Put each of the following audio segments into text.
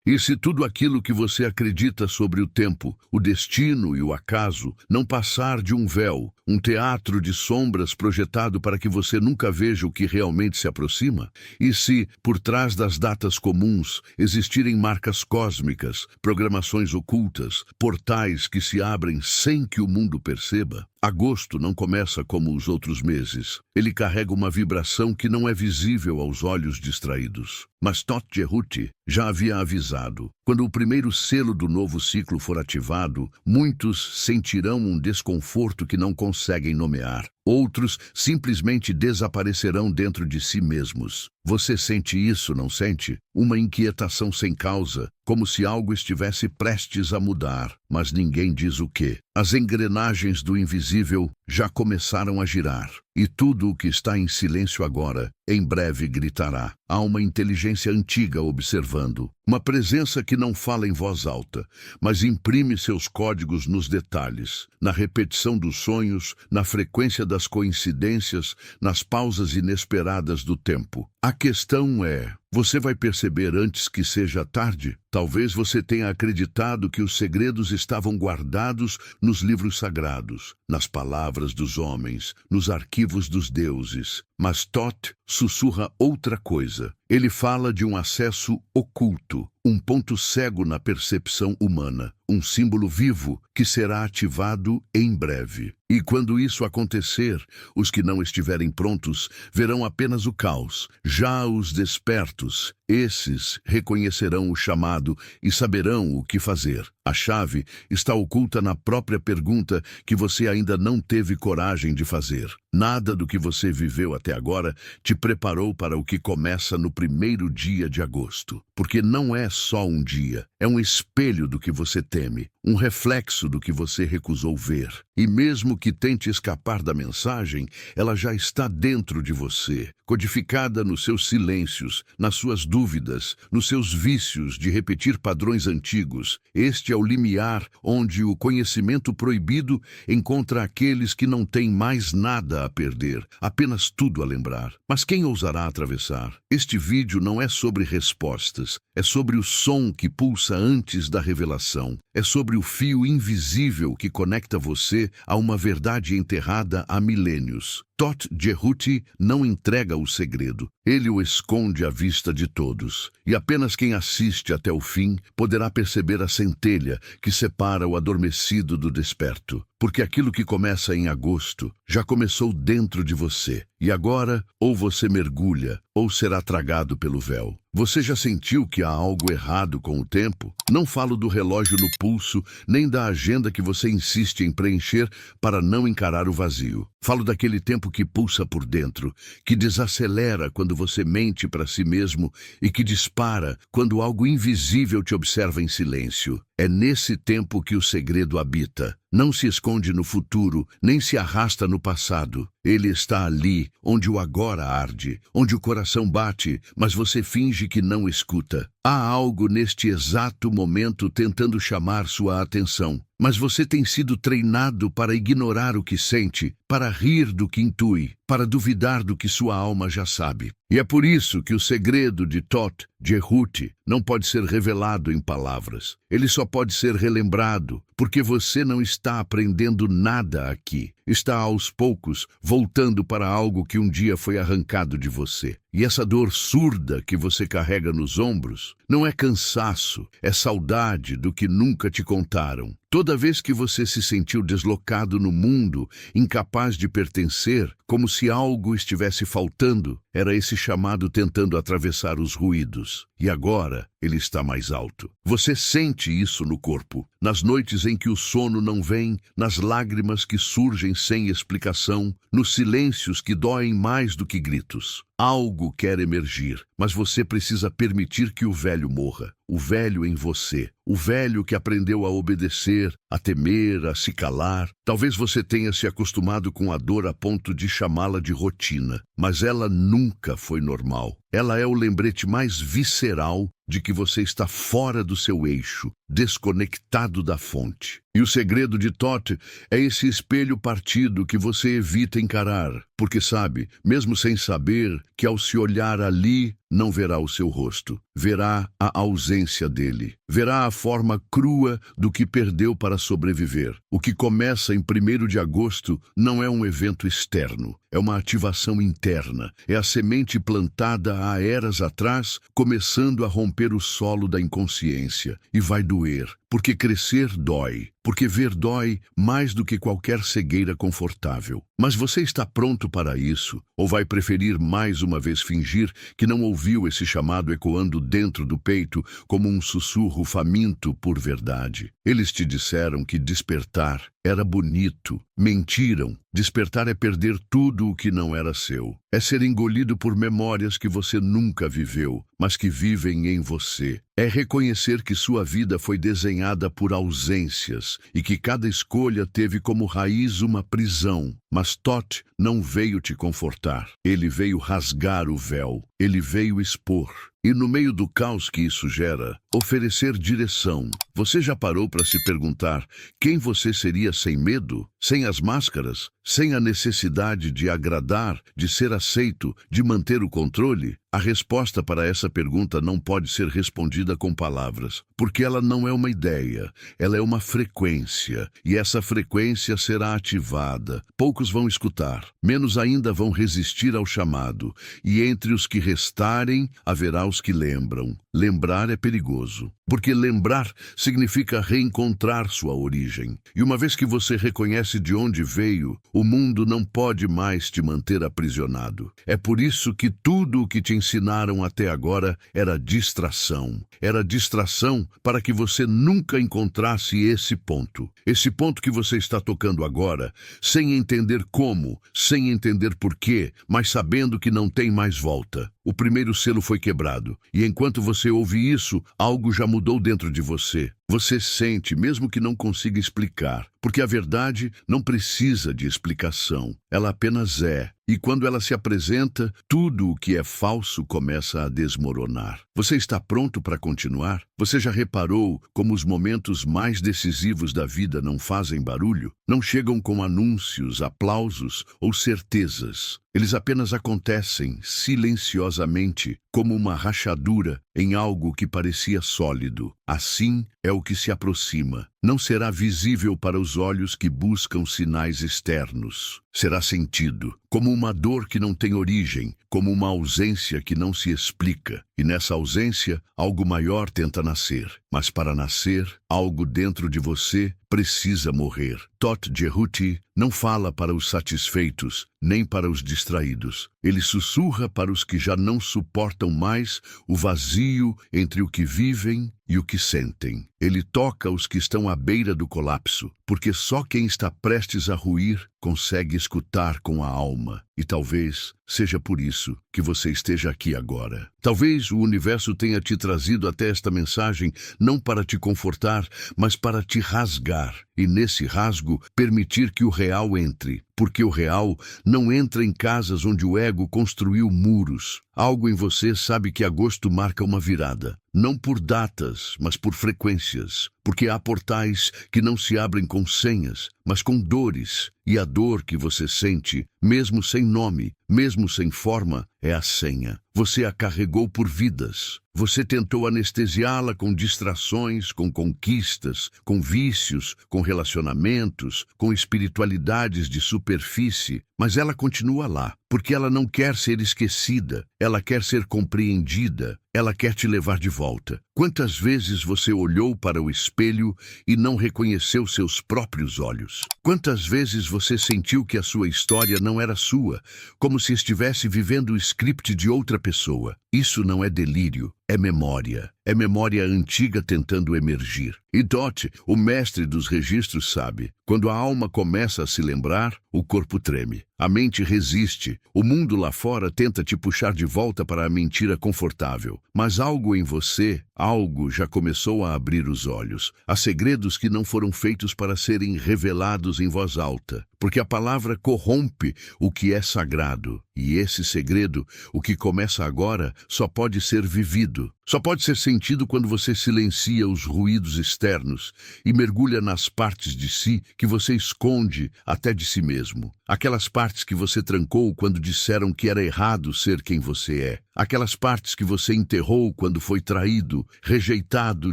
E se tudo aquilo que você acredita sobre o tempo, o destino e o acaso não passar de um véu, um teatro de sombras projetado para que você nunca veja o que realmente se aproxima? E se, por trás das datas comuns, existirem marcas cósmicas, programações ocultas, portais que se abrem sem que o mundo perceba? Agosto não começa como os outros meses. Ele carrega uma vibração que não é visível aos olhos distraídos. Mas Todt Jehuti já havia avisado. Quando o primeiro selo do novo ciclo for ativado, muitos sentirão um desconforto que não conseguem nomear. Outros simplesmente desaparecerão dentro de si mesmos. Você sente isso, não sente? Uma inquietação sem causa, como se algo estivesse prestes a mudar, mas ninguém diz o quê. As engrenagens do invisível já começaram a girar, e tudo o que está em silêncio agora, em breve gritará. Há uma inteligência antiga observando, uma presença que não fala em voz alta, mas imprime seus códigos nos detalhes, na repetição dos sonhos, na frequência das coincidências, nas pausas inesperadas do tempo. A questão é, você vai perceber antes que seja tarde? Talvez você tenha acreditado que os segredos estavam guardados nos livros sagrados, nas palavras dos homens, nos arquivos dos deuses. Mas Todt sussurra outra coisa. Ele fala de um acesso oculto, um ponto cego na percepção humana, um símbolo vivo que será ativado em breve. E quando isso acontecer, os que não estiverem prontos verão apenas o caos. Já os despertos, esses reconhecerão o chamado e saberão o que fazer. A chave está oculta na própria pergunta que você ainda não teve coragem de fazer. Nada do que você viveu até agora te preparou para o que começa no primeiro dia de agosto. Porque não é só um dia, é um espelho do que você teme, um reflexo do que você recusou ver. E mesmo que tente escapar da mensagem, ela já está dentro de você, codificada nos seus silêncios, nas suas dúvidas, nos seus vícios de repetir padrões antigos. Este é o limiar onde o conhecimento proibido encontra aqueles que não têm mais nada a perder, apenas tudo a lembrar. Mas quem ousará atravessar? Este vídeo não é sobre respostas, é sobre o som que pulsa antes da revelação, é sobre o fio invisível que conecta você a uma verdade enterrada há milênios. Todt Jehuti não entrega o segredo, ele o esconde à vista de todos. E apenas quem assiste até o fim poderá perceber a centelha que separa o adormecido do desperto. Porque aquilo que começa em agosto já começou dentro de você. E agora, ou você mergulha, ou será tragado pelo véu. Você já sentiu que há algo errado com o tempo? Não falo do relógio no pulso, nem da agenda que você insiste em preencher para não encarar o vazio. Falo daquele tempo que pulsa por dentro, que desacelera quando você mente para si mesmo e que dispara quando algo invisível te observa em silêncio. É nesse tempo que o segredo habita. Não se esconde no futuro, nem se arrasta no passado. Ele está ali, onde o agora arde, onde o coração bate, mas você finge que não escuta. Há algo neste exato momento tentando chamar sua atenção. Mas você tem sido treinado para ignorar o que sente, para rir do que intui, para duvidar do que sua alma já sabe. E é por isso que o segredo de Todt Jehuti não pode ser revelado em palavras. Ele só pode ser relembrado, porque você não está aprendendo nada aqui. Está aos poucos voltando para algo que um dia foi arrancado de você. E essa dor surda que você carrega nos ombros não é cansaço, é saudade do que nunca te contaram. Toda vez que você se sentiu deslocado no mundo, incapaz de pertencer, como se algo estivesse faltando, era esse chamado tentando atravessar os ruídos. E agora ele está mais alto. Você sente isso no corpo, nas noites em que o sono não vem, nas lágrimas que surgem sem explicação, nos silêncios que doem mais do que gritos. Algo quer emergir, mas você precisa permitir que o velho morra. O velho em você, o velho que aprendeu a obedecer, a temer, a se calar. Talvez você tenha se acostumado com a dor a ponto de chamá-la de rotina, mas ela nunca foi normal. Ela é o lembrete mais visceral de que você está fora do seu eixo, desconectado da fonte. E o segredo de Thoth é esse espelho partido que você evita encarar, porque sabe, mesmo sem saber, que ao se olhar ali, não verá o seu rosto, verá a ausência dele, verá a forma crua do que perdeu para sobreviver. O que começa em 1º de agosto não é um evento externo, é uma ativação interna, é a semente plantada há eras atrás, começando a romper o solo da inconsciência, e vai doer, porque crescer dói, porque ver dói mais do que qualquer cegueira confortável. Mas você está pronto para isso? Ou vai preferir mais uma vez fingir que não ouviu esse chamado ecoando dentro do peito como um sussurro faminto por verdade? Eles te disseram que despertar era bonito. Mentiram. Despertar é perder tudo o que não era seu. É ser engolido por memórias que você nunca viveu, mas que vivem em você. É reconhecer que sua vida foi desenhada por ausências e que cada escolha teve como raiz uma prisão. Mas Thoth não veio te confortar. Ele veio rasgar o véu. Ele veio expor. E no meio do caos que isso gera, oferecer direção. Você já parou para se perguntar quem você seria sem medo? Sem as máscaras? Sem a necessidade de agradar, de ser aceito, de manter o controle? A resposta para essa pergunta não pode ser respondida com palavras, porque ela não é uma ideia, ela é uma frequência, e essa frequência será ativada. Poucos vão escutar, menos ainda vão resistir ao chamado, e entre os que restarem, haverá os que lembram. Lembrar é perigoso, porque lembrar significa reencontrar sua origem. E uma vez que você reconhece de onde veio, o mundo não pode mais te manter aprisionado. É por isso que tudo o que te ensinaram até agora era distração. Era distração para que você nunca encontrasse esse ponto. Esse ponto que você está tocando agora, sem entender como, sem entender porquê, mas sabendo que não tem mais volta. O primeiro selo foi quebrado, e enquanto você ouve isso, algo já mudou dentro de você. Você sente, mesmo que não consiga explicar, porque a verdade não precisa de explicação, ela apenas é. E quando ela se apresenta, tudo o que é falso começa a desmoronar. Você está pronto para continuar? Você já reparou como os momentos mais decisivos da vida não fazem barulho? Não chegam com anúncios, aplausos ou certezas. Eles apenas acontecem silenciosamente, como uma rachadura em algo que parecia sólido. Assim é o que se aproxima. Não será visível para os olhos que buscam sinais externos. Será sentido, como uma dor que não tem origem, como uma ausência que não se explica. E nessa ausência, algo maior tenta nascer. Mas para nascer, algo dentro de você precisa morrer. Thoth Jehuti não fala para os satisfeitos, nem para os distraídos. Ele sussurra para os que já não suportam mais o vazio entre o que vivem e o que sentem. Ele toca os que estão à beira do colapso, porque só quem está prestes a ruir consegue escutar com a alma. E talvez seja por isso que você esteja aqui agora. Talvez o universo tenha te trazido até esta mensagem não para te confortar, mas para te rasgar. E nesse rasgo, permitir que o real entre. Porque o real não entra em casas onde o ego construiu muros. Algo em você sabe que agosto marca uma virada. Não por datas, mas por frequências. Porque há portais que não se abrem com senhas, mas com dores. E a dor que você sente, mesmo sem nome, mesmo sem forma, é a senha. Você a carregou por vidas. Você tentou anestesiá-la com distrações, com conquistas, com vícios, com relacionamentos, com espiritualidades de superfície, mas ela continua lá, porque ela não quer ser esquecida, ela quer ser compreendida, ela quer te levar de volta. Quantas vezes você olhou para o espelho e não reconheceu seus próprios olhos? Quantas vezes você sentiu que a sua história não era sua, como se estivesse vivendo o script de outra pessoa? Isso não é delírio, é memória. É memória antiga tentando emergir. E Thoth, o mestre dos registros, sabe, quando a alma começa a se lembrar, o corpo treme. A mente resiste. O mundo lá fora tenta te puxar de volta para a mentira confortável. Mas algo em você, algo já começou a abrir os olhos. Há segredos que não foram feitos para serem revelados em voz alta. porque a palavra corrompe o que é sagrado. E esse segredo, o que começa agora, só pode ser vivido. Só pode ser sentido quando você silencia os ruídos externos e mergulha nas partes de si que você esconde até de si mesmo. Aquelas partes que você trancou quando disseram que era errado ser quem você é. Aquelas partes que você enterrou quando foi traído, rejeitado,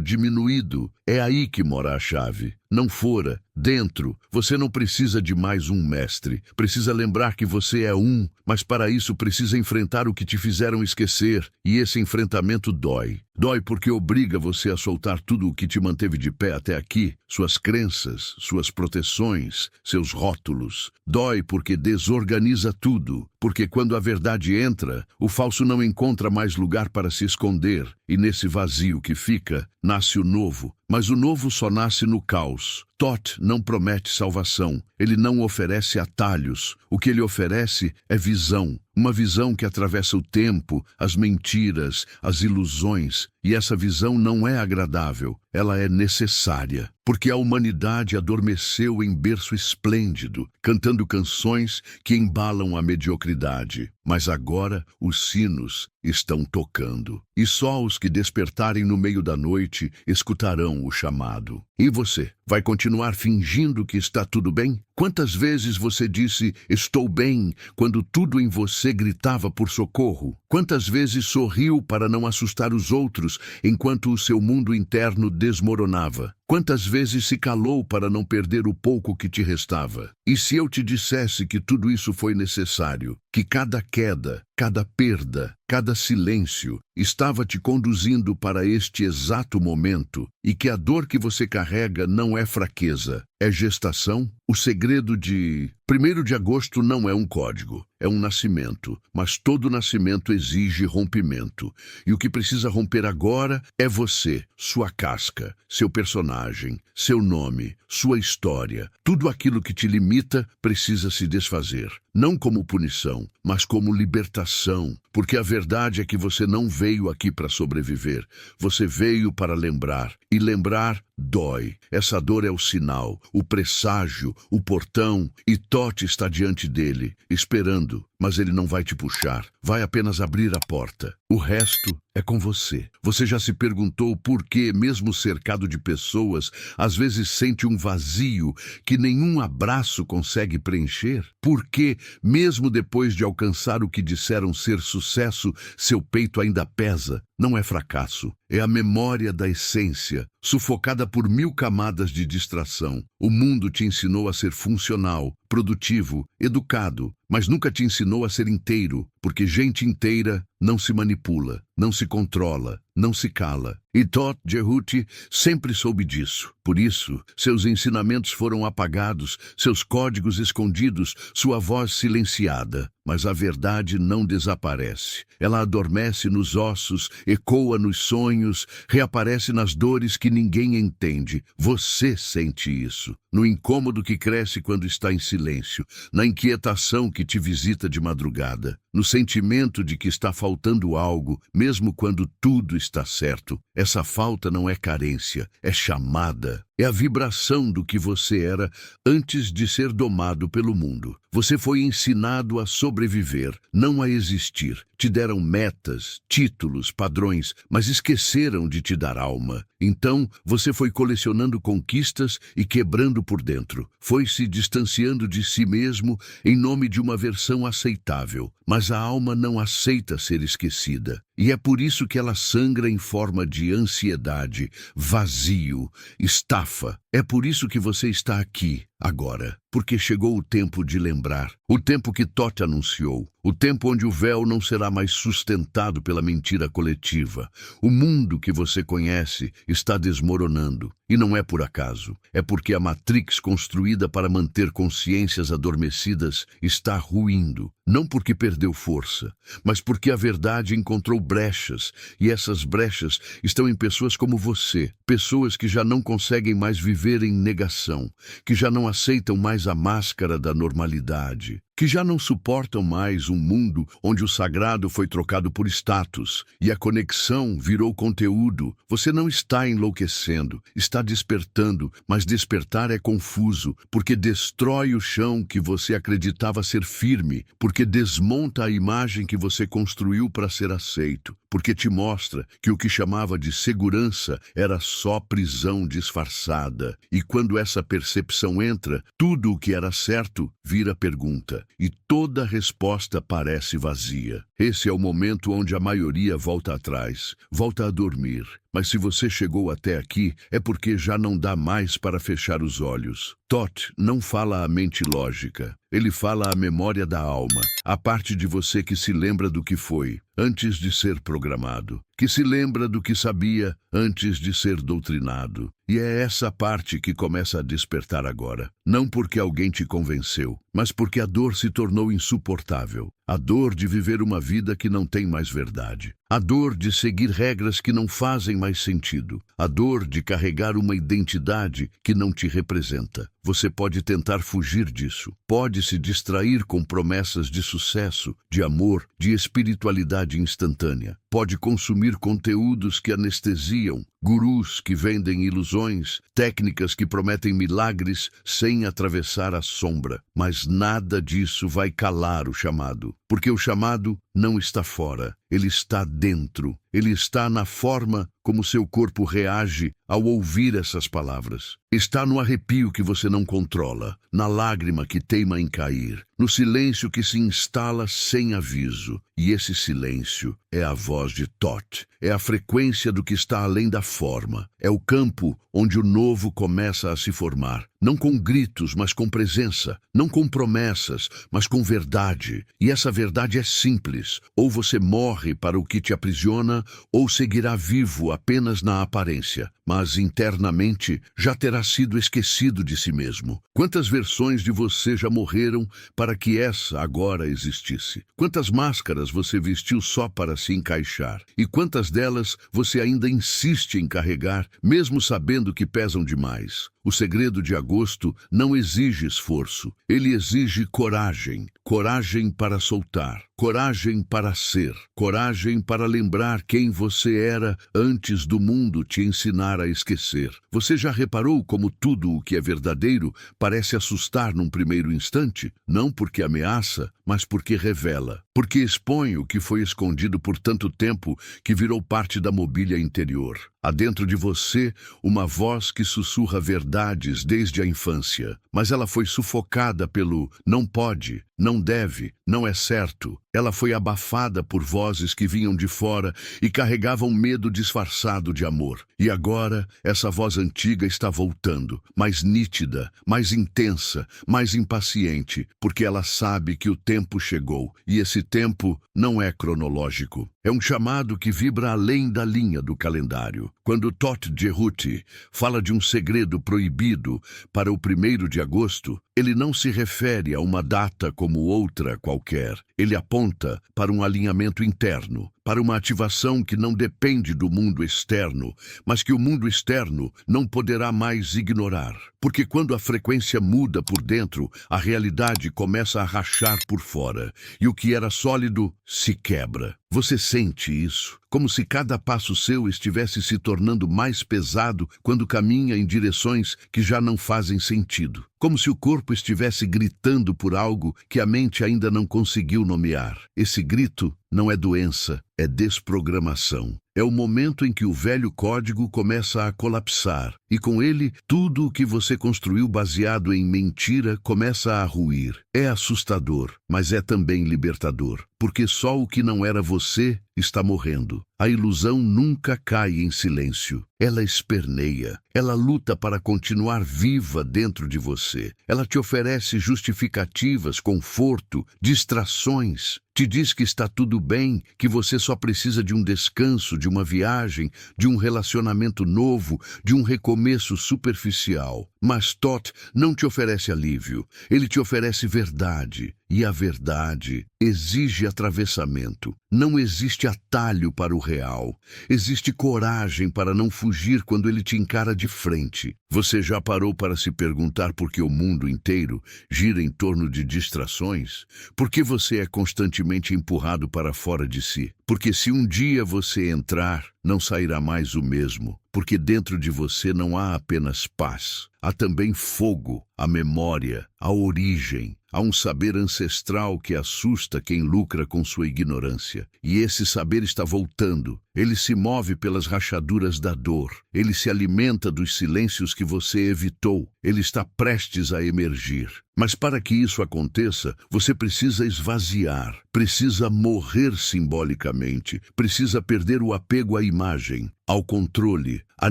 diminuído. É aí que mora a chave. Não fora, dentro. Você não precisa de mais um mestre. Precisa lembrar que você é um, mas para isso precisa enfrentar o que te fizeram esquecer. E esse enfrentamento dói. Dói porque obriga você a soltar tudo o que te manteve de pé até aqui. Suas crenças, suas proteções, seus rótulos. Dói porque desorganiza tudo. Porque quando a verdade entra, o falso não encontra mais lugar para se esconder. E nesse vazio que fica, nasce o novo. Mas o novo só nasce no caos. Thoth não promete salvação. Ele não oferece atalhos. O que ele oferece é visão. Uma visão que atravessa o tempo, as mentiras, as ilusões. E essa visão não é agradável, ela é necessária. Porque a humanidade adormeceu em berço esplêndido, cantando canções que embalam a mediocridade. Mas agora os sinos estão tocando. E só os que despertarem no meio da noite escutarão o chamado. E você, vai continuar fingindo que está tudo bem? Quantas vezes você disse, estou bem, quando tudo em você gritava por socorro? Quantas vezes sorriu para não assustar os outros, enquanto o seu mundo interno desmoronava? Quantas vezes se calou para não perder o pouco que te restava? E se eu te dissesse que tudo isso foi necessário, que cada queda, cada perda, cada silêncio estava te conduzindo para este exato momento e que a dor que você carrega não é fraqueza, é gestação? O segredo de 1º de agosto não é um código, é um nascimento, mas todo nascimento exige rompimento. E o que precisa romper agora é você, sua casca, seu personagem, seu nome, sua história. Tudo aquilo que te limita precisa se desfazer. Não como punição, mas como libertação. Porque a verdade é que você não veio aqui para sobreviver. Você veio para lembrar. E lembrar dói. Essa dor é o sinal, o presságio, o portão. E Thoth está diante dele, esperando. Mas ele não vai te puxar. Vai apenas abrir a porta. O resto é com você. Você já se perguntou por que, mesmo cercado de pessoas, às vezes sente um vazio que nenhum abraço consegue preencher? Por que, mesmo depois de alcançar o que disseram ser sucesso, seu peito ainda pesa? Não é fracasso, é a memória da essência, sufocada por 1000 camadas de distração. O mundo te ensinou a ser funcional, produtivo, educado, mas nunca te ensinou a ser inteiro, porque gente inteira não se manipula, não se controla, não se cala. E Thoth Jehuti sempre soube disso. Por isso, seus ensinamentos foram apagados, seus códigos escondidos, sua voz silenciada. Mas a verdade não desaparece. Ela adormece nos ossos, ecoa nos sonhos, reaparece nas dores que ninguém entende. Você sente isso. No incômodo que cresce quando está em silêncio, na inquietação que te visita de madrugada, no sentimento de que está faltando algo, mesmo quando tudo está certo. Essa falta não é carência, é chamada. É a vibração do que você era antes de ser domado pelo mundo. Você foi ensinado a sobreviver, não a existir. Te deram metas, títulos, padrões, mas esqueceram de te dar alma. Então, você foi colecionando conquistas e quebrando por dentro. Foi se distanciando de si mesmo em nome de uma versão aceitável. Mas a alma não aceita ser esquecida. E é por isso que ela sangra em forma de ansiedade, vazio, estafa. É por isso que você está aqui, agora. Porque chegou o tempo de lembrar. O tempo que Thoth anunciou. O tempo onde o véu não será mais sustentado pela mentira coletiva. O mundo que você conhece está desmoronando. E não é por acaso. É porque a Matrix construída para manter consciências adormecidas está ruindo. Não porque perdeu força, mas porque a verdade encontrou brechas. E essas brechas estão em pessoas como você. Pessoas que já não conseguem mais viver em negação. Que já não aceitam mais a máscara da normalidade. que já não suportam mais um mundo onde o sagrado foi trocado por status e a conexão virou conteúdo. Você não está enlouquecendo, está despertando, mas despertar é confuso, porque destrói o chão que você acreditava ser firme, porque desmonta a imagem que você construiu para ser aceito, porque te mostra que o que chamava de segurança era só prisão disfarçada. E quando essa percepção entra, tudo o que era certo vira pergunta, e toda resposta parece vazia. Esse é o momento onde a maioria volta atrás, volta a dormir. Mas se você chegou até aqui, é porque já não dá mais para fechar os olhos. Thoth não fala a mente lógica. Ele fala a memória da alma, a parte de você que se lembra do que foi, antes de ser programado, que se lembra do que sabia antes de ser doutrinado. E é essa parte que começa a despertar agora. Não porque alguém te convenceu, mas porque a dor se tornou insuportável. A dor de viver uma vida que não tem mais verdade. A dor de seguir regras que não fazem mais sentido. A dor de carregar uma identidade que não te representa. Você pode tentar fugir disso. Pode se distrair com promessas de sucesso, de amor, de espiritualidade instantânea. Pode consumir conteúdos que anestesiam, gurus que vendem ilusões, técnicas que prometem milagres sem atravessar a sombra. Mas nada disso vai calar o chamado, porque o chamado não está fora, ele está dentro. Ele está na forma como seu corpo reage ao ouvir essas palavras. Está no arrepio que você não controla, na lágrima que teima em cair, no silêncio que se instala sem aviso. E esse silêncio é a voz de Thoth, é a frequência do que está além da forma. É o campo onde o novo começa a se formar. Não com gritos, mas com presença. Não com promessas, mas com verdade. E essa verdade é simples. Ou você morre para o que te aprisiona, ou seguirá vivo apenas na aparência, mas internamente já terá sido esquecido de si mesmo. Quantas versões de você já morreram para que essa agora existisse? Quantas máscaras você vestiu só para se encaixar? E quantas delas você ainda insiste em carregar, mesmo sabendo que pesam demais? O segredo de agosto não exige esforço, ele exige coragem. Coragem para soltar, coragem para ser, coragem para lembrar quem você era antes do mundo te ensinar a esquecer. Você já reparou como tudo o que é verdadeiro parece assustar num primeiro instante? Não porque ameaça, mas porque revela. Porque expõe o que foi escondido por tanto tempo que virou parte da mobília interior. Há dentro de você uma voz que sussurra verdades desde a infância, mas ela foi sufocada pelo não pode, não deve, não é certo. Ela foi abafada por vozes que vinham de fora e carregavam medo disfarçado de amor. E agora, essa voz antiga está voltando, mais nítida, mais intensa, mais impaciente, porque ela sabe que o tempo chegou, e esse tempo não é cronológico. É um chamado que vibra além da linha do calendário. Quando Thoth Jerhuti fala de um segredo proibido para o 1º de agosto, ele não se refere a uma data como outra qualquer. Ele aponta para um alinhamento interno, para uma ativação que não depende do mundo externo, mas que o mundo externo não poderá mais ignorar. Porque quando a frequência muda por dentro, a realidade começa a rachar por fora, e o que era sólido se quebra. Você sente isso, como se cada passo seu estivesse se tornando mais pesado quando caminha em direções que já não fazem sentido. Como se o corpo estivesse gritando por algo que a mente ainda não conseguiu nomear. Esse grito não é doença, é desprogramação. É o momento em que o velho código começa a colapsar, e com ele, tudo o que você construiu baseado em mentira começa a ruir. É assustador, mas é também libertador, porque só o que não era você está morrendo. A ilusão nunca cai em silêncio. Ela esperneia. Ela luta para continuar viva dentro de você. Ela te oferece justificativas, conforto, distrações. Te diz que está tudo bem, que você só precisa de um descanso, de uma viagem, de um relacionamento novo, de um recomeço superficial. Mas Thoth não te oferece alívio. Ele te oferece verdade. E a verdade exige atravessamento. Não existe atalho para o real. Existe coragem para não fugir quando ele te encara de frente. Você já parou para se perguntar por que o mundo inteiro gira em torno de distrações? Por que você é constantemente empurrado para fora de si? Porque se um dia você entrar, não sairá mais o mesmo. Porque dentro de você não há apenas paz. Há também fogo, a memória, a origem. Há um saber ancestral que assusta quem lucra com sua ignorância. E esse saber está voltando. Ele se move pelas rachaduras da dor. Ele se alimenta dos silêncios que você evitou. Ele está prestes a emergir. Mas para que isso aconteça, você precisa esvaziar, precisa morrer simbolicamente, precisa perder o apego à imagem, ao controle, à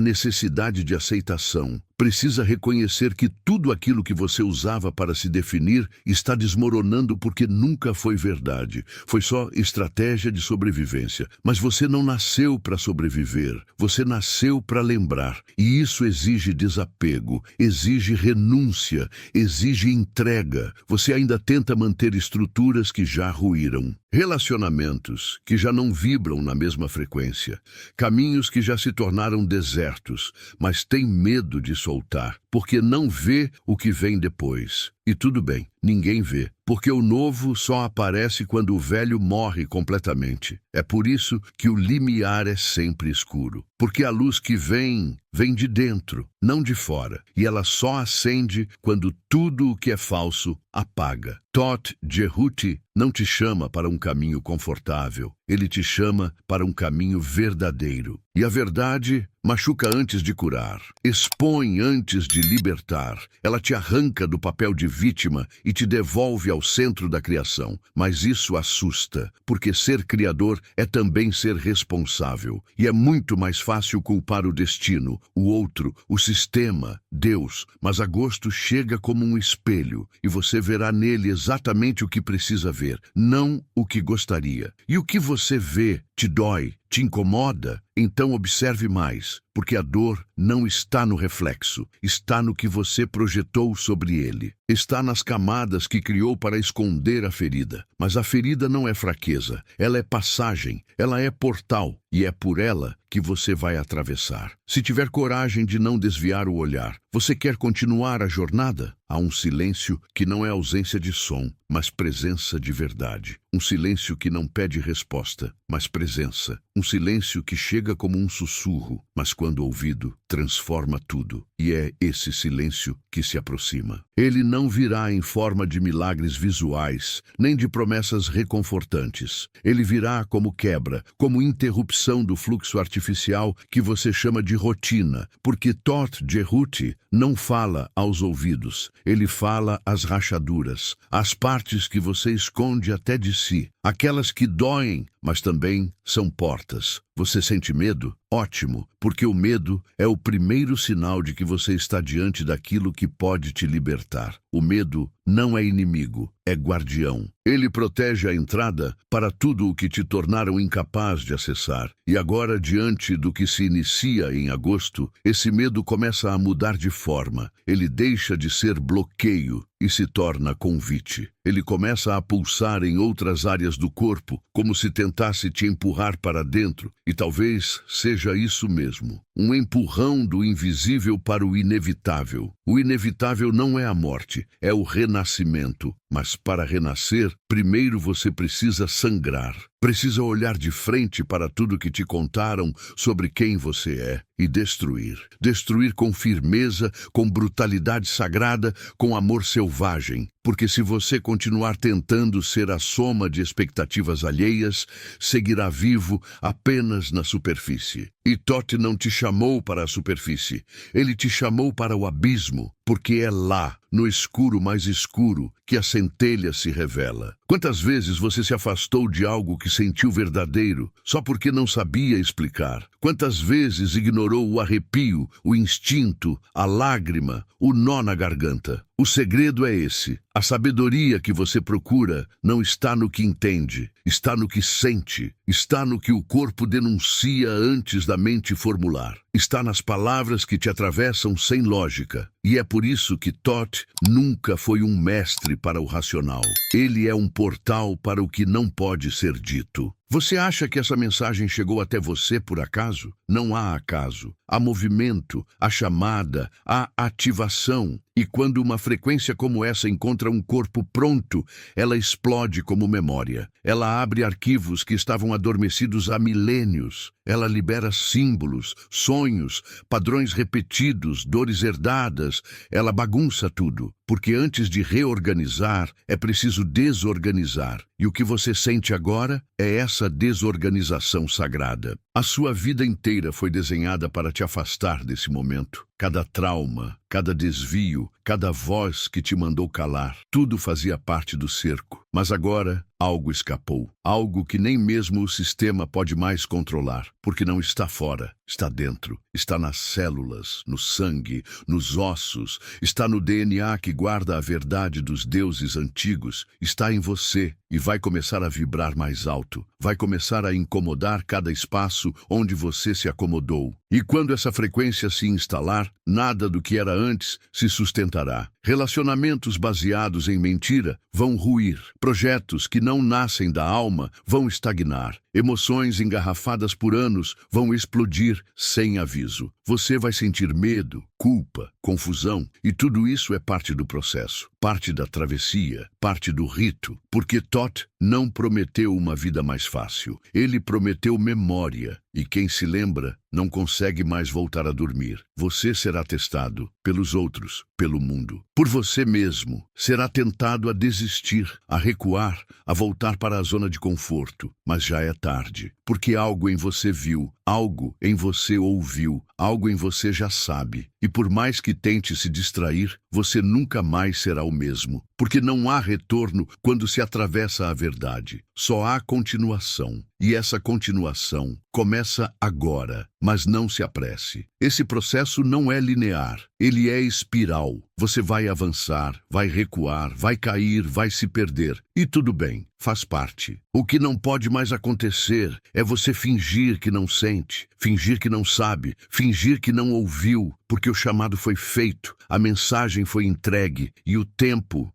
necessidade de aceitação. Precisa reconhecer que tudo aquilo que você usava para se definir está desmoronando porque nunca foi verdade. Foi só estratégia de sobrevivência. Mas você não nasceu para sobreviver. Você nasceu para lembrar. E isso exige desapego, exige renúncia, exige entrega. Você ainda tenta manter estruturas que já ruíram. Relacionamentos que já não vibram na mesma frequência. Caminhos que já se tornaram desertos, mas tem medo de soltar, porque não vê o que vem depois. E tudo bem, ninguém vê, porque o novo só aparece quando o velho morre completamente. É por isso que o limiar é sempre escuro, porque a luz que vem de dentro, não de fora, e ela só acende quando tudo o que é falso apaga. Todt Jehuti não te chama para um caminho confortável, ele te chama para um caminho verdadeiro. E a verdade machuca antes de curar, expõe antes de libertar. Ela te arranca do papel de vítima e te devolve ao centro da criação. Mas isso assusta, porque ser criador é também ser responsável. E é muito mais fácil culpar o destino, o outro, o sistema, Deus. Mas agosto chega como um espelho e você verá nele exatamente o que precisa ver, não o que gostaria. E o que você vê te dói, te incomoda? Então observe mais, porque a dor não está no reflexo, está no que você projetou sobre ele. Está nas camadas que criou para esconder a ferida. Mas a ferida não é fraqueza, ela é passagem, ela é portal, e é por ela que você vai atravessar. Se tiver coragem de não desviar o olhar, você quer continuar a jornada? Há um silêncio que não é ausência de som, mas presença de verdade. Um silêncio que não pede resposta, mas presença. Um silêncio que chega como um sussurro, mas quando ouvido, transforma tudo. E é esse silêncio que se aproxima. Ele não virá em forma de milagres visuais, nem de promessas reconfortantes. Ele virá como quebra, como interrupção do fluxo artificial que você chama de rotina, porque Todt Jehuti não fala aos ouvidos, ele fala às rachaduras, às partes que você esconde até de si, aquelas que doem, mas também são portas. Você sente medo? Ótimo, porque o medo é o primeiro sinal de que você está diante daquilo que pode te libertar. O medo não é inimigo, é guardião. Ele protege a entrada para tudo o que te tornaram incapaz de acessar. E agora, diante do que se inicia em agosto, esse medo começa a mudar de forma. Ele deixa de ser bloqueio e se torna convite. Ele começa a pulsar em outras áreas do corpo, como se tentasse te empurrar para dentro, e talvez seja isso mesmo. Um empurrão do invisível para o inevitável. O inevitável não é a morte, é o renascimento. Mas para renascer, primeiro você precisa sangrar. Precisa olhar de frente para tudo que te contaram sobre quem você é e destruir. Destruir com firmeza, com brutalidade sagrada, com amor selvagem. Porque se você continuar tentando ser a soma de expectativas alheias, seguirá vivo apenas na superfície. E Todt não te chamou para a superfície. Ele te chamou para o abismo, porque é lá, no escuro mais escuro, que a centelha se revela. Quantas vezes você se afastou de algo que sentiu verdadeiro, só porque não sabia explicar? Quantas vezes ignorou o arrepio, o instinto, a lágrima, o nó na garganta? O segredo é esse. A sabedoria que você procura não está no que entende, está no que sente, está no que o corpo denuncia antes da mente formular. Está nas palavras que te atravessam sem lógica. E é por isso que Thoth nunca foi um mestre para o racional. Ele é um portal para o que não pode ser dito. Você acha que essa mensagem chegou até você por acaso? Não há acaso. Há movimento, há chamada, há ativação. E quando uma frequência como essa encontra um corpo pronto, ela explode como memória. Ela abre arquivos que estavam adormecidos há milênios. Ela libera símbolos, sonhos, padrões repetidos, dores herdadas. Ela bagunça tudo. Porque antes de reorganizar, é preciso desorganizar. E o que você sente agora é essa desorganização sagrada. A sua vida inteira foi desenhada para te afastar desse momento. Cada trauma, cada desvio, cada voz que te mandou calar, tudo fazia parte do cerco. Mas agora, algo escapou. Algo que nem mesmo o sistema pode mais controlar, porque não está fora, está dentro. Está nas células, no sangue, nos ossos, está no DNA que guarda a verdade dos deuses antigos, está em você e vai começar a vibrar mais alto. Vai começar a incomodar cada espaço onde você se acomodou. E quando essa frequência se instalar, nada do que era antes se sustentará. Relacionamentos baseados em mentira vão ruir. Projetos que não nascem da alma vão estagnar. Emoções engarrafadas por anos vão explodir sem aviso. Você vai sentir medo, culpa, confusão, e tudo isso é parte do processo, parte da travessia, parte do rito, porque Thoth não prometeu uma vida mais fácil. Ele prometeu memória, e quem se lembra não consegue mais voltar a dormir. Você será testado pelos outros, pelo mundo, por você mesmo. Será tentado a desistir, a recuar, a voltar para a zona de conforto, mas já é tarde, porque algo em você viu, algo em você ouviu, algo em você já sabe. E por mais que tente se distrair, você nunca mais será o mesmo, porque não há retorno quando se atravessa a verdade. Só há continuação. E essa continuação começa agora, mas não se apresse. Esse processo não é linear, ele é espiral. Você vai avançar, vai recuar, vai cair, vai se perder. E tudo bem, faz parte. O que não pode mais acontecer é você fingir que não sente, fingir que não sabe, fingir que não ouviu, porque o chamado foi feito, a mensagem foi entregue e o tempo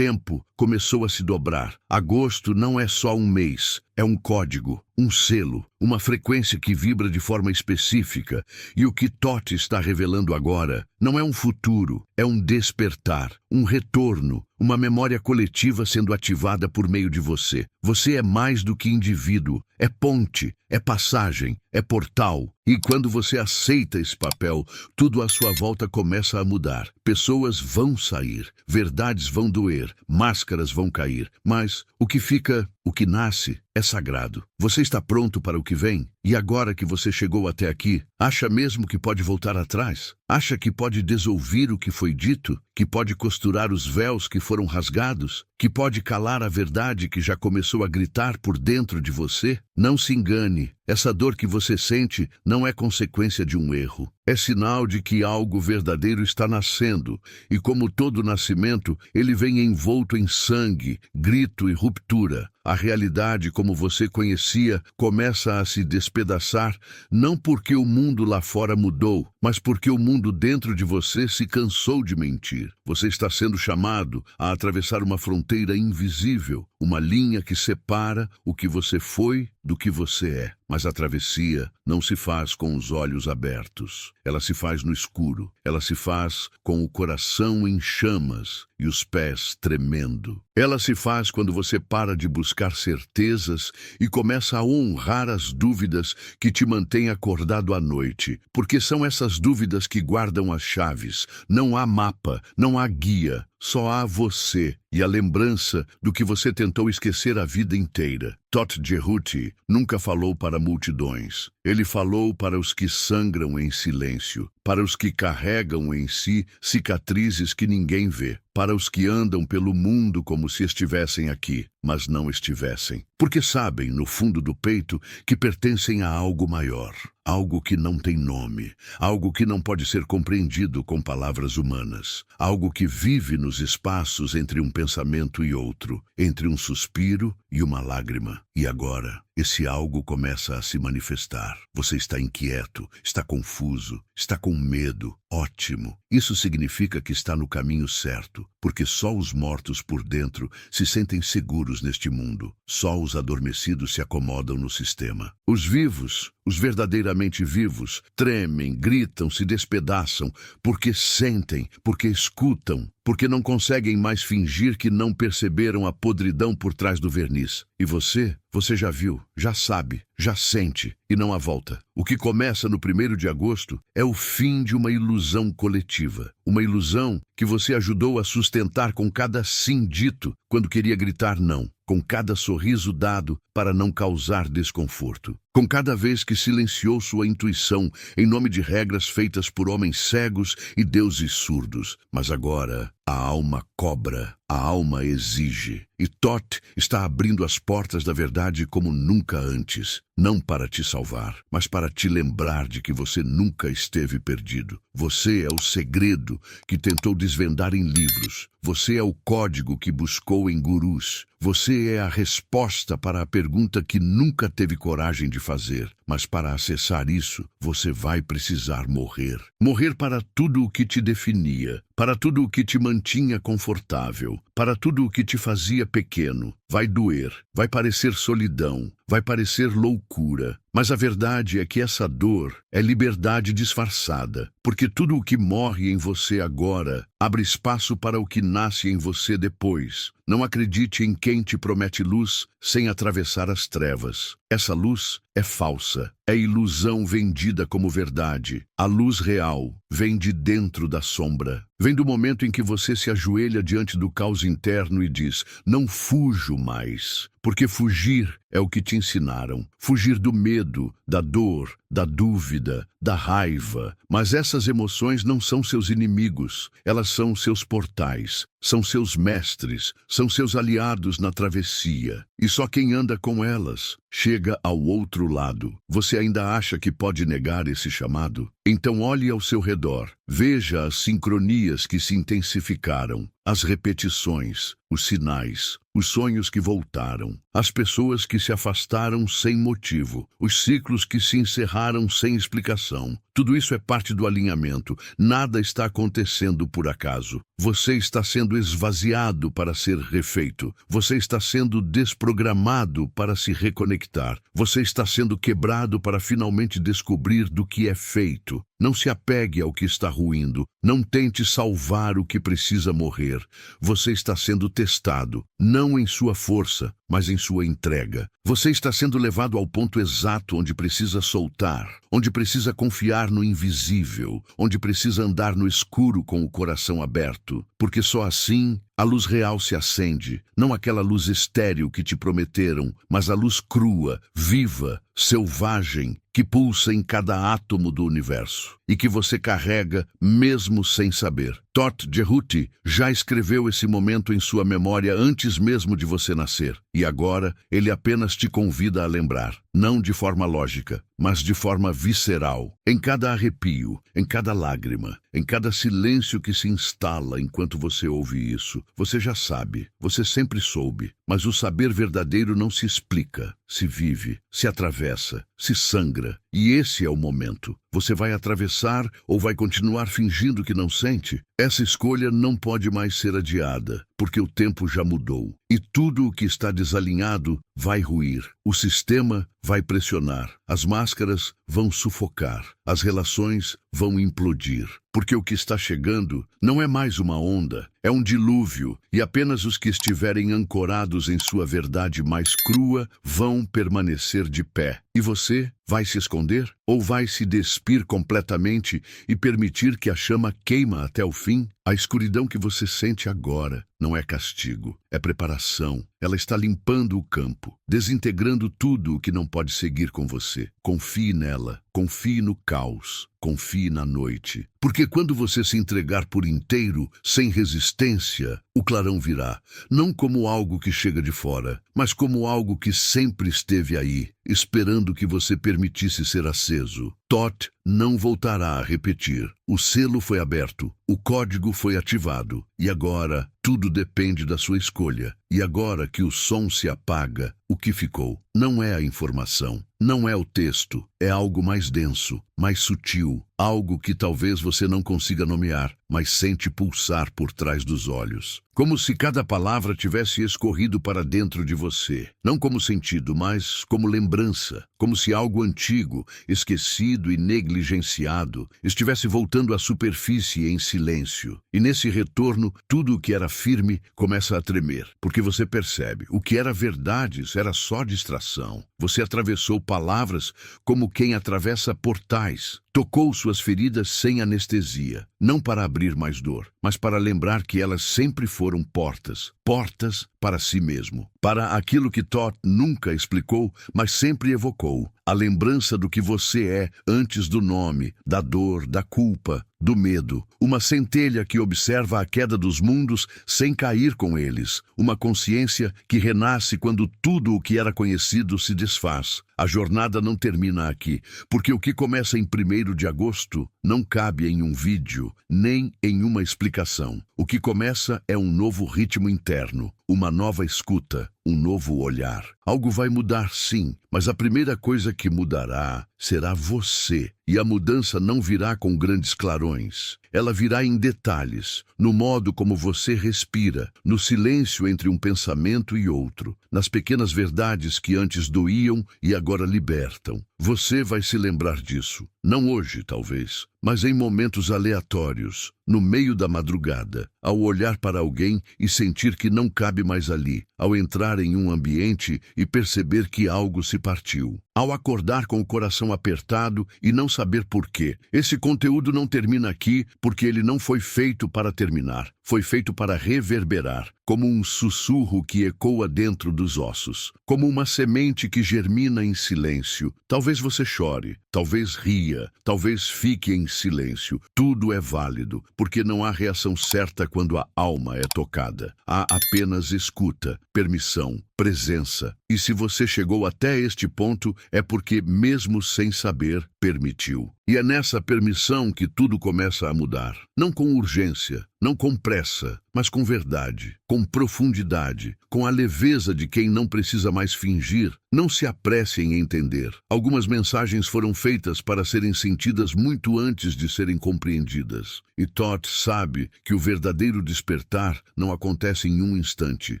começou a se dobrar. Agosto não é só um mês, é um código, um selo, uma frequência que vibra de forma específica. E o que Thoth está revelando agora não é um futuro, é um despertar, um retorno, uma memória coletiva sendo ativada por meio de você. Você é mais do que indivíduo, é ponte, é passagem, é portal. E quando você aceita esse papel, tudo à sua volta começa a mudar. Pessoas vão sair, verdades vão doer, máscaras vão cair. Mas o que fica, o que nasce, é sagrado. Você está pronto para o que vem? E agora que você chegou até aqui, acha mesmo que pode voltar atrás? Acha que pode desouvir o que foi dito? Que pode costurar os véus que foram rasgados? Que pode calar a verdade que já começou a gritar por dentro de você? Não se engane, essa dor que você sente não é consequência de um erro. É sinal de que algo verdadeiro está nascendo, e como todo nascimento, ele vem envolto em sangue, grito e ruptura. A realidade como você conhecia começa a se despedaçar, não porque o mundo lá fora mudou, mas porque o mundo dentro de você se cansou de mentir. Você está sendo chamado a atravessar uma fronteira invisível, uma linha que separa o que você foi do que você é. Mas a travessia não se faz com os olhos abertos. Ela se faz no escuro. Ela se faz com o coração em chamas e os pés tremendo. Ela se faz quando você para de buscar certezas e começa a honrar as dúvidas que te mantêm acordado à noite. Porque são essas dúvidas que guardam as chaves. Não há mapa, não há guia. Só há você e a lembrança do que você tentou esquecer a vida inteira. Thoth Jerhuti nunca falou para multidões. Ele falou para os que sangram em silêncio, para os que carregam em si cicatrizes que ninguém vê. para os que andam pelo mundo como se estivessem aqui, mas não estivessem. Porque sabem, no fundo do peito, que pertencem a algo maior, algo que não tem nome, algo que não pode ser compreendido com palavras humanas, algo que vive nos espaços entre um pensamento e outro, entre um suspiro e uma lágrima. E agora, esse algo começa a se manifestar. Você está inquieto, está confuso, está com medo. Ótimo! Isso significa que está no caminho certo, porque só os mortos por dentro se sentem seguros neste mundo. Só os adormecidos se acomodam no sistema. Os vivos, os verdadeiramente vivos, tremem, gritam, se despedaçam, porque sentem, porque escutam, porque não conseguem mais fingir que não perceberam a podridão por trás do verniz. E você já viu, já sabe, já sente, e não há volta. O que começa no 1º de agosto é o fim de uma ilusão coletiva. Uma ilusão que você ajudou a sustentar com cada sim dito quando queria gritar não, com cada sorriso dado para não causar desconforto, com cada vez que silenciou sua intuição em nome de regras feitas por homens cegos e deuses surdos. Mas agora a alma cobra, a alma exige. E Thoth está abrindo as portas da verdade como nunca antes. Não para te salvar, mas para te lembrar de que você nunca esteve perdido. Você é o segredo que tentou desvendar em livros. Você é o código que buscou em gurus. Você é a resposta para a pergunta que nunca teve coragem de fazer. Mas para acessar isso, você vai precisar morrer. Morrer para tudo o que te definia, para tudo o que te mantinha confortável, para tudo o que te fazia pequeno. Vai doer, vai parecer solidão, vai parecer loucura. Mas a verdade é que essa dor é liberdade disfarçada, porque tudo o que morre em você agora abre espaço para o que nasce em você depois. Não acredite em quem te promete luz sem atravessar as trevas. Essa luz é falsa, é ilusão vendida como verdade. A luz real vem de dentro da sombra. Vem do momento em que você se ajoelha diante do caos interno e diz: não fujo mais. Porque fugir é o que te ensinaram. Fugir do medo, da dor, da dúvida, da raiva. Mas essas emoções não são seus inimigos. Elas são seus portais, são seus mestres, são seus aliados na travessia. E só quem anda com elas chega ao outro lado. Você ainda acha que pode negar esse chamado? Então olhe ao seu redor. Veja as sincronias que se intensificaram, as repetições, os sinais, os sonhos que voltaram, as pessoas que se afastaram sem motivo, os ciclos que se encerraram sem explicação. Tudo isso é parte do alinhamento. Nada está acontecendo por acaso. Você está sendo esvaziado para ser refeito. Você está sendo desprogramado para se reconectar. Você está sendo quebrado para finalmente descobrir do que é feito. Não se apegue ao que está ruindo. Não tente salvar o que precisa morrer. Você está sendo testado, não em sua força, mas em sua entrega. Você está sendo levado ao ponto exato onde precisa soltar, onde precisa confiar no invisível, onde precisa andar no escuro com o coração aberto, porque só assim a luz real se acende, não aquela luz estéril que te prometeram, mas a luz crua, viva, selvagem, que pulsa em cada átomo do universo e que você carrega mesmo sem saber. Thoth Jerhuti já escreveu esse momento em sua memória antes mesmo de você nascer, e agora ele apenas te convida a lembrar, não de forma lógica, mas de forma visceral, em cada arrepio, em cada lágrima, em cada silêncio que se instala enquanto você ouve isso. Você já sabe, você sempre soube, mas o saber verdadeiro não se explica, se vive, se atravessa, se sangra, e esse é o momento. Você vai atravessar ou vai continuar fingindo que não sente? Essa escolha não pode mais ser adiada, porque o tempo já mudou. E tudo o que está desalinhado vai ruir. O sistema vai pressionar. As máscaras vão sufocar. As relações vão implodir. Porque o que está chegando não é mais uma onda, é um dilúvio, e apenas os que estiverem ancorados em sua verdade mais crua vão permanecer de pé. E você vai se esconder? Ou vai se despir completamente e permitir que a chama queima até o fim? A escuridão que você sente agora não é castigo, é preparação. Ela está limpando o campo, desintegrando tudo o que não pode seguir com você. Confie nela, confie no caos, confie na noite. Porque quando você se entregar por inteiro, sem resistência, o clarão virá, não como algo que chega de fora, mas como algo que sempre esteve aí, esperando que você permitisse ser aceso. Thoth não voltará a repetir. O selo foi aberto, o código foi ativado, e agora tudo depende da sua escolha. E agora que o som se apaga, o que ficou não é a informação, não é o texto, é algo mais denso, mais sutil, algo que talvez você não consiga nomear, mas sente pulsar por trás dos olhos. Como se cada palavra tivesse escorrido para dentro de você. Não como sentido, mas como lembrança. Como se algo antigo, esquecido e negligenciado, estivesse voltando à superfície em silêncio. E nesse retorno, tudo o que era firme começa a tremer. Porque você percebe, o que era verdades era só distração. Você atravessou palavras como quem atravessa portais. Tocou suas feridas sem anestesia, não para abrir mais dor, mas para lembrar que elas sempre foram portas, portas para si mesmo, para aquilo que Thoth nunca explicou, mas sempre evocou, a lembrança do que você é antes do nome, da dor, da culpa, do medo, uma centelha que observa a queda dos mundos sem cair com eles, uma consciência que renasce quando tudo o que era conhecido se desfaz. A jornada não termina aqui, porque o que começa em 1º de agosto não cabe em um vídeo, nem em uma explicação. O que começa é um novo ritmo interno, uma nova escuta, um novo olhar. Algo vai mudar, sim, mas a primeira coisa que mudará será você. E a mudança não virá com grandes clarões. Ela virá em detalhes, no modo como você respira, no silêncio entre um pensamento e outro, nas pequenas verdades que antes doíam e agora libertam. Você vai se lembrar disso. Não hoje, talvez, mas em momentos aleatórios, no meio da madrugada, ao olhar para alguém e sentir que não cabe mais ali, ao entrar em um ambiente e perceber que algo se partiu, ao acordar com o coração apertado e não saber por quê. Esse conteúdo não termina aqui porque ele não foi feito para terminar, foi feito para reverberar, como um sussurro que ecoa dentro dos ossos, como uma semente que germina em silêncio. Talvez você chore, talvez ria, talvez fique em silêncio. Tudo é válido, porque não há reação certa quando a alma é tocada. Há apenas escuta, permissão, presença. E se você chegou até este ponto, é porque, mesmo sem saber, permitiu. E é nessa permissão que tudo começa a mudar. Não com urgência, não com pressa, mas com verdade, com profundidade, com a leveza de quem não precisa mais fingir. Não se apresse em entender. Algumas mensagens foram feitas para serem sentidas muito antes de serem compreendidas. E Thoth sabe que o verdadeiro despertar não acontece em um instante,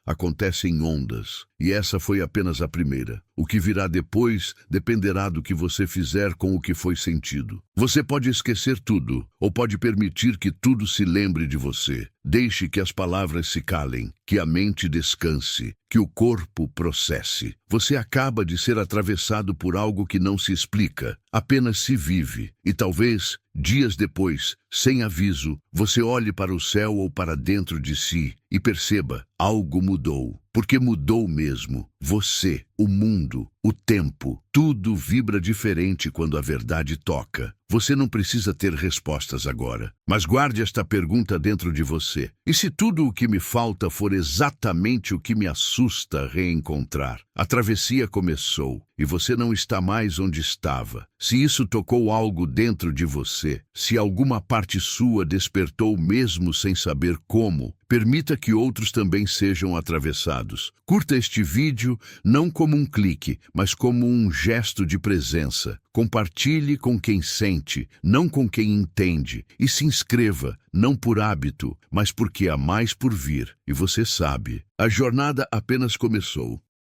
acontece em ondas. E essa foi apenas a primeira. O que virá depois dependerá do que você fizer com o que foi sentido. Você pode esquecer tudo, ou pode permitir que tudo se lembre de você. Deixe que as palavras se calem, que a mente descanse, que o corpo processe. Você acaba de ser atravessado por algo que não se explica, apenas se vive. E talvez, dias depois, sem aviso, você olhe para o céu ou para dentro de si e perceba, algo mudou. Porque mudou mesmo. Você, o mundo, o tempo, tudo vibra diferente quando a verdade toca. Você não precisa ter respostas agora, mas guarde esta pergunta dentro de você. E se tudo o que me falta for exatamente o que me assusta reencontrar? A travessia começou e você não está mais onde estava. Se isso tocou algo dentro de você, se alguma parte sua despertou mesmo sem saber como, permita que outros também sejam atravessados. Curta este vídeo não como um clique, mas como um gesto de presença. Compartilhe com quem sente, não com quem entende. E se inscreva, não por hábito, mas porque há mais por vir. E você sabe, a jornada apenas começou.